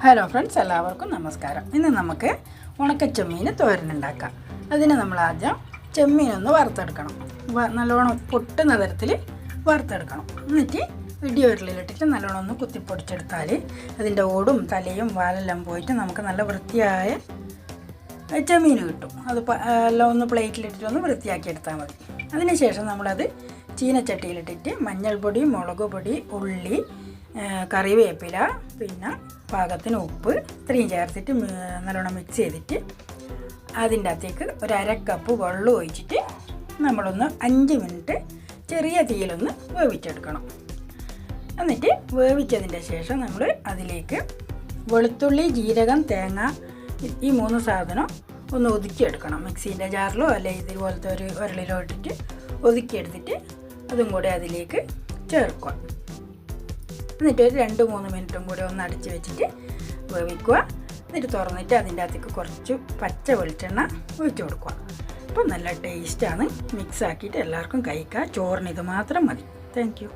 Hello friends, എല്ലാവർക്കും നമസ്കാരം. ഇന്ന് നമുക്ക് ഉണക്കച്ചെമ്മീൻ തോരനുണ്ടാക്കാം. അതിന് നമ്മൾ ആദ്യം ചെമ്മീനൊന്ന് വറുത്തെടുക്കണം. നല്ലോണം പൊട്ടുന്ന തരത്തിൽ വറുത്തെടുക്കണം. എന്നിട്ട് ഇടിയോരലിട്ടിട്ട് നല്ലോണം ഒന്ന് കുത്തിപ്പൊടിച്ചെടുത്താൽ അതിൻ്റെ ഓടും തലയും വാലെല്ലാം പോയിട്ട് നമുക്ക് നല്ല വൃത്തിയായ ചെമ്മീൻ കിട്ടും. അത് എല്ലാം ഒന്ന് പ്ലേറ്റിലിട്ടിട്ട് ഒന്ന് വൃത്തിയാക്കി എടുത്താൽ മതി. അതിനുശേഷം നമ്മളത് ചീനച്ചട്ടിയിലിട്ടിട്ട് മഞ്ഞൾപ്പൊടി, മുളക് പൊടി, ഉള്ളി, കറിവേപ്പില, പിന്നെ പാകത്തിന് ഉപ്പ് ഇത്രയും ചേർത്തിട്ട് നല്ലോണം മിക്സ് ചെയ്തിട്ട് അതിൻ്റെ അകത്തേക്ക് ഒരു അരക്കപ്പ് വെള്ളം ഒഴിച്ചിട്ട് നമ്മളൊന്ന് 5 മിനിറ്റ് ചെറിയ തീയിലൊന്ന് വേവിച്ചെടുക്കണം. എന്നിട്ട് വേവിച്ചതിൻ്റെ ശേഷം നമ്മൾ അതിലേക്ക് വെളുത്തുള്ളി, ജീരകം, തേങ്ങ ഈ 3 സാധനം ഒന്ന് ഒതുക്കിയെടുക്കണം. മിക്സീൻ്റെ ജാറിലോ അല്ലെങ്കിൽ ഇതുപോലത്തെ ഒരു ഉരളിലോ ഇട്ടിട്ട് ഒതുക്കിയെടുത്തിട്ട് അതും കൂടെ അതിലേക്ക് ചേർക്കുക. എന്നിട്ട് ഒരു 2-3 മിനിറ്റും കൂടി ഒന്ന് അടച്ച് വെച്ചിട്ട് വേവിക്കുക. എന്നിട്ട് തുറന്നിട്ട് അതിൻ്റെ അകത്തേക്ക് കുറച്ച് പച്ച വെളിച്ചെണ്ണ ഒഴിച്ച് കൊടുക്കുക. അപ്പോൾ നല്ല ടേസ്റ്റാണ്. മിക്സ് ആക്കിയിട്ട് എല്ലാവർക്കും കഴിക്കുക. ചോറിന് ഇത് മാത്രം മതി. Thank you.